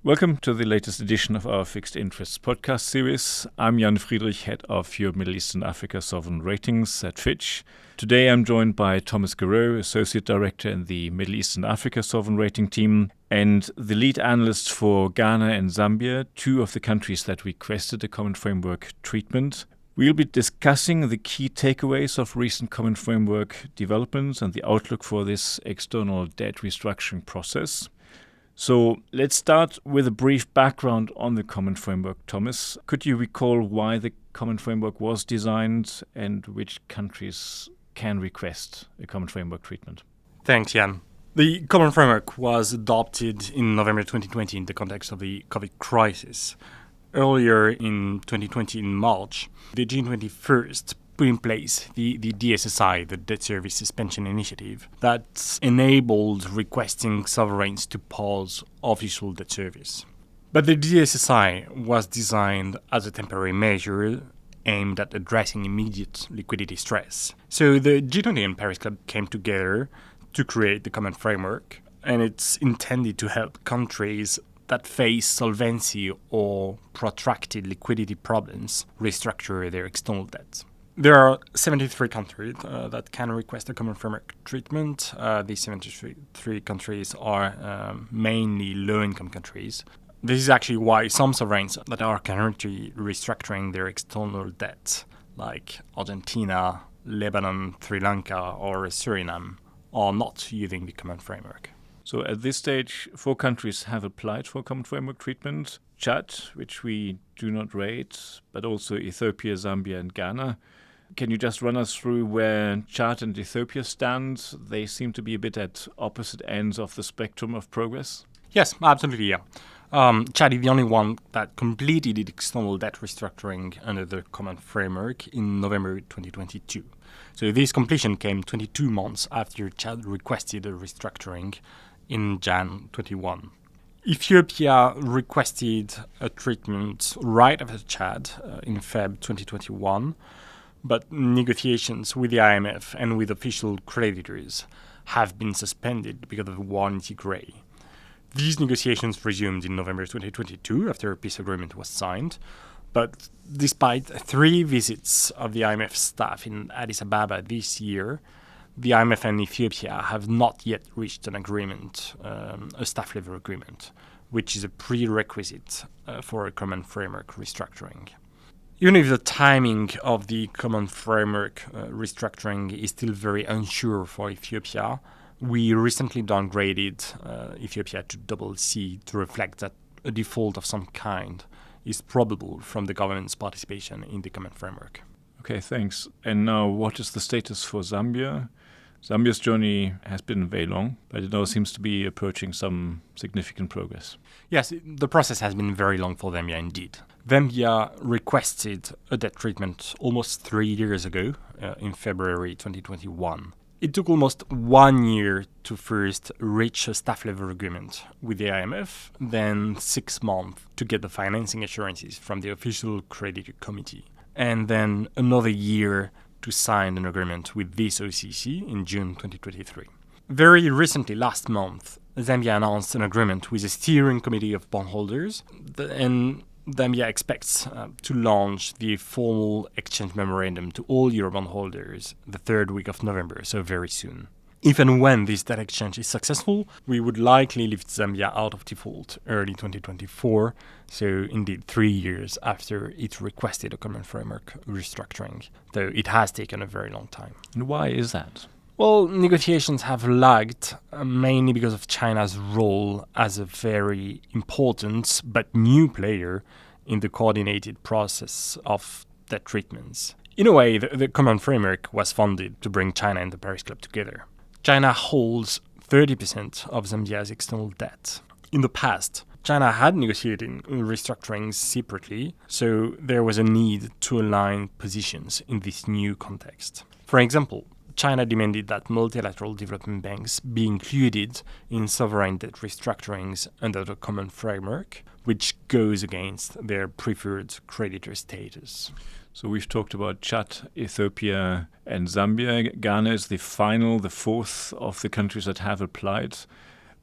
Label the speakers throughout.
Speaker 1: Welcome to the latest edition of our Fixed Interests podcast series. I'm Jan Friederich, head of Europe, Middle East and Africa Sovereign Ratings at Fitch. Today I'm joined by Thomas Garreau, Associate Director in the Middle East and Africa Sovereign Rating team, and the lead analyst for Ghana and Zambia, two of the countries that requested a Common Framework treatment. We'll be discussing the key takeaways of recent Common Framework developments and the outlook for this external debt restructuring process. So let's start with a brief background on the Common Framework. Thomas, could you recall why the Common Framework was designed and which countries can request a Common Framework treatment?
Speaker 2: Thanks, Jan. The Common Framework was adopted in November 2020 in the context of the COVID crisis. Earlier in 2020, in March, the G20 first put in place the DSSI, the Debt Service Suspension Initiative, that enabled requesting sovereigns to pause official debt service. But the DSSI was designed as a temporary measure aimed at addressing immediate liquidity stress. So the G20 and Paris Club came together to create the Common Framework, and it's intended to help countries that face solvency or protracted liquidity problems restructure their external debt. There are 73 countries that can request a Common Framework treatment. These 73 countries are mainly low-income countries. This is actually why some sovereigns that are currently restructuring their external debt, like Argentina, Lebanon, Sri Lanka, or Suriname, are not using the Common Framework.
Speaker 1: So at this stage, 4 countries have applied for Common Framework treatment. Chad, which we do not rate, but also Ethiopia, Zambia, and Ghana. Can you just run us through where Chad and Ethiopia stand? They seem to be a bit at opposite ends of the spectrum of progress.
Speaker 2: Yes, absolutely, yeah. Chad is the only one that completed its external debt restructuring under the Common Framework in November 2022. So this completion came 22 months after Chad requested a restructuring in Jan 21. Ethiopia requested a treatment right after Chad in Feb 2021, but negotiations with the IMF and with official creditors have been suspended because of war in Tigray. These negotiations resumed in November 2022 after a peace agreement was signed, but despite 3 visits of the IMF staff in Addis Ababa this year, the IMF and Ethiopia have not yet reached an agreement, a staff-level agreement, which is a prerequisite for a Common Framework restructuring. Even if the timing of the Common Framework restructuring is still very unsure for Ethiopia, we recently downgraded Ethiopia to CC to reflect that a default of some kind is probable from the government's participation in the Common Framework.
Speaker 1: Okay, thanks. And now what is the status for Zambia? Zambia's journey has been very long, but it now seems to be approaching some significant progress.
Speaker 2: Yes, the process has been very long for Zambia indeed. Zambia requested a debt treatment almost 3 years ago, in February 2021. It took almost 1 year to first reach a staff-level agreement with the IMF, then 6 months to get the financing assurances from the official creditor committee, and then another year to sign an agreement with this OCC in June 2023. Very recently, last month, Zambia announced an agreement with a steering committee of bondholders, and Zambia expects to launch the formal exchange memorandum to all Eurobond holders the 3rd week of November, so very soon. If and when this debt exchange is successful, we would likely lift Zambia out of default early 2024, so indeed 3 years after it requested a Common Framework restructuring, though it has taken a very long time.
Speaker 1: And why is that?
Speaker 2: Well, negotiations have lagged, mainly because of China's role as a very important but new player in the coordinated process of debt treatments. In a way, the Common Framework was funded to bring China and the Paris Club together. China holds 30% of Zambia's external debt. In the past, China had negotiated restructurings separately, so there was a need to align positions in this new context. For example, China demanded that multilateral development banks be included in sovereign debt restructurings under the Common Framework, which goes against their preferred creditor status.
Speaker 1: So we've talked about Chad, Ethiopia, and Zambia. Ghana is the 4th of the countries that have applied.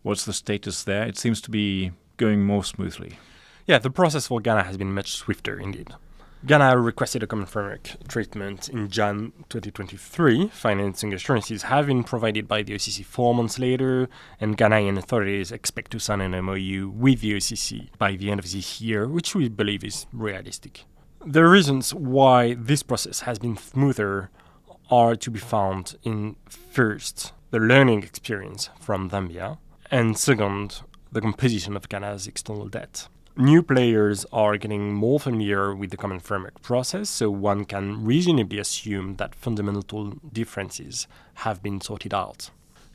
Speaker 1: What's the status there? It seems to be going more smoothly?
Speaker 2: Yeah, the process for Ghana has been much swifter indeed. Ghana requested a common framework treatment in Jan 2023. Financing assurances have been provided by the OCC 4 months later, and Ghanaian authorities expect to sign an MOU with the OCC by the end of this year, which we believe is realistic. The reasons why this process has been smoother are to be found in, first, the learning experience from Zambia, and second, the composition of Ghana's external debt. New players are getting more familiar with the common framework process, so one can reasonably assume that fundamental differences have been sorted out.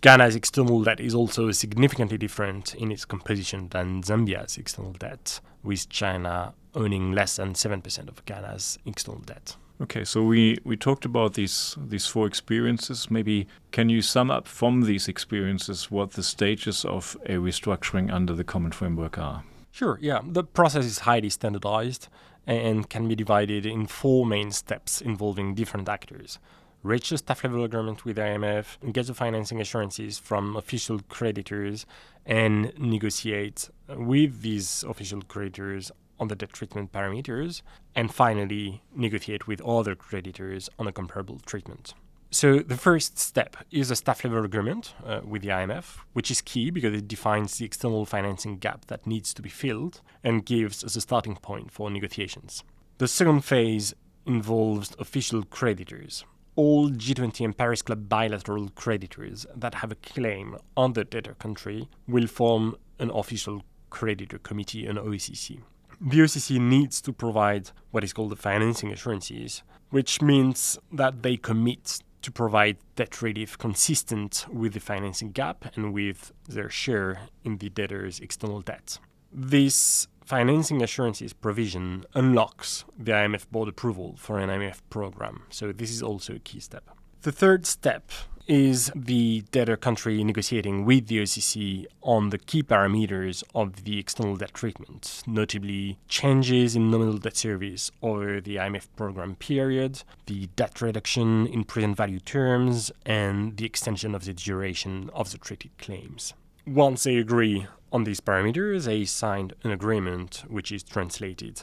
Speaker 2: Ghana's external debt is also significantly different in its composition than Zambia's external debt, with China owning less than 7% of Ghana's external debt.
Speaker 1: Okay, so we talked about these 4 experiences. Maybe can you sum up from these experiences what the stages of a restructuring under the common framework are?
Speaker 2: Sure, yeah. The process is highly standardized and can be divided in 4 main steps involving different actors. Reach a staff-level agreement with the IMF, get the financing assurances from official creditors, and negotiate with these official creditors on the debt treatment parameters, and finally negotiate with other creditors on a comparable treatment. So the first step is a staff-level agreement with the IMF, which is key because it defines the external financing gap that needs to be filled and gives us a starting point for negotiations. The second phase involves official creditors. All G20 and Paris Club bilateral creditors that have a claim on the debtor country will form an official creditor committee, an OCC. The OCC needs to provide what is called the financing assurances, which means that they commit to provide debt relief consistent with the financing gap and with their share in the debtor's external debt. This financing assurances provision unlocks the IMF board approval for an IMF program, so this is also a key step. The third step is the debtor country negotiating with the OCC on the key parameters of the external debt treatment, notably changes in nominal debt service over the IMF program period, the debt reduction in present value terms, and the extension of the duration of the treated claims. Once they agree on these parameters, they signed an agreement which is translated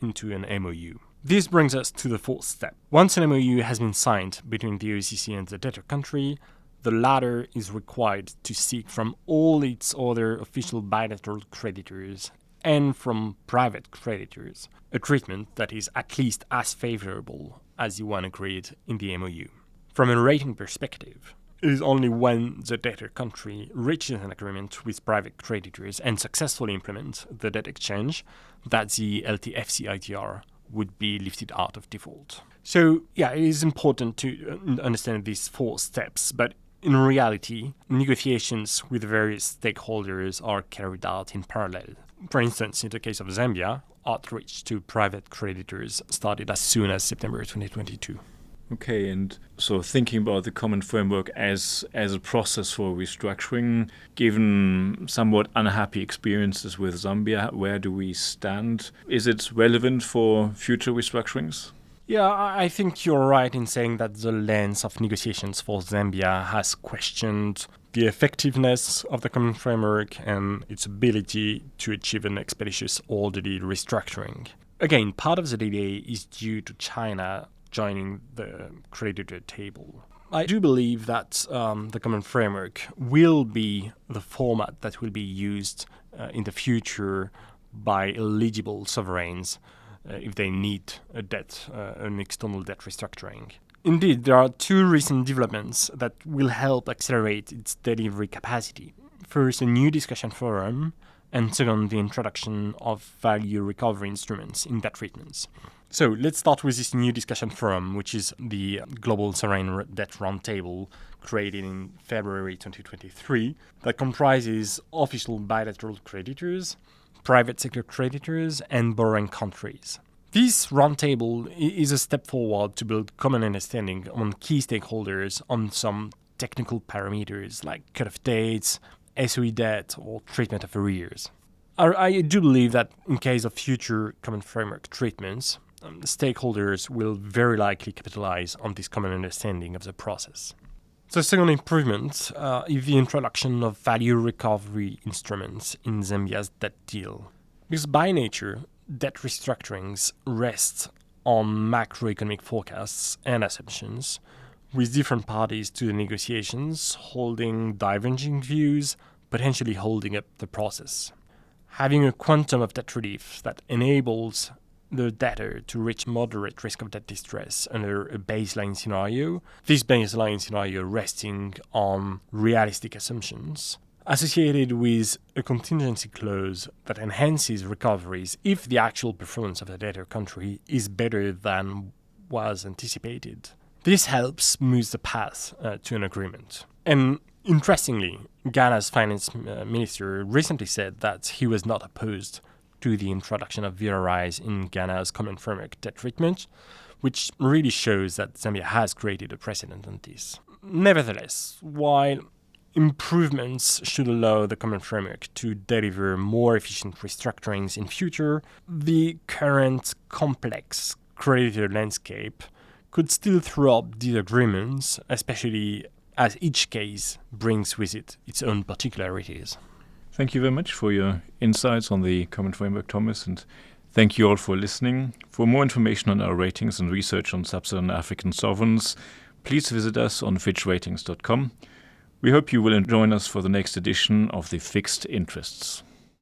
Speaker 2: into an MOU. This brings us to the fourth step. Once an MOU has been signed between the OCC and the debtor country, the latter is required to seek from all its other official bilateral creditors and from private creditors a treatment that is at least as favorable as the one agreed in the MOU. From a rating perspective, it is only when the debtor country reaches an agreement with private creditors and successfully implements the debt exchange that the LTFC ITR would be lifted out of default. So, yeah, it is important to understand these 4 steps, but in reality, negotiations with various stakeholders are carried out in parallel. For instance, in the case of Zambia, outreach to private creditors started as soon as September 2022.
Speaker 1: Okay, and so thinking about the common framework as a process for restructuring, given somewhat unhappy experiences with Zambia, where do we stand? Is it relevant for future restructurings?
Speaker 2: Yeah, I think you're right in saying that the lens of negotiations for Zambia has questioned the effectiveness of the common framework and its ability to achieve an expeditious, orderly restructuring. Again, part of the delay is due to China joining the creditor table. I do believe that the common framework will be the format that will be used in the future by eligible sovereigns if they need an external debt restructuring. Indeed, there are 2 recent developments that will help accelerate its delivery capacity. First, a new discussion forum, and second, the introduction of value recovery instruments in debt treatments. So let's start with this new discussion forum, which is the Global Sovereign Debt Roundtable created in February 2023 that comprises official bilateral creditors, private sector creditors, and borrowing countries. This roundtable is a step forward to build common understanding among key stakeholders on some technical parameters like cut-off dates, SOE debt, or treatment of arrears. I do believe that in case of future common framework treatments, stakeholders will very likely capitalize on this common understanding of the process. The second improvement is the introduction of value recovery instruments in Zambia's debt deal. Because by nature, debt restructurings rest on macroeconomic forecasts and assumptions, with different parties to the negotiations holding diverging views, potentially holding up the process. Having a quantum of debt relief that enables the debtor to reach moderate risk of debt distress under a baseline scenario, this baseline scenario resting on realistic assumptions, associated with a contingency clause that enhances recoveries if the actual performance of the debtor country is better than was anticipated. This helps smooth the path to an agreement. And interestingly, Ghana's finance minister recently said that he was not opposed to the introduction of VRIs in Ghana's Common Framework debt treatment, which really shows that Zambia has created a precedent on this. Nevertheless, while improvements should allow the Common Framework to deliver more efficient restructurings in future, the current complex creditor landscape could still throw up disagreements, especially as each case brings with it its own particularities.
Speaker 1: Thank you very much for your insights on the Common Framework, Thomas, and thank you all for listening. For more information on our ratings and research on sub-Saharan African sovereigns, please visit us on fitchratings.com. We hope you will join us for the next edition of the Fixed Interests.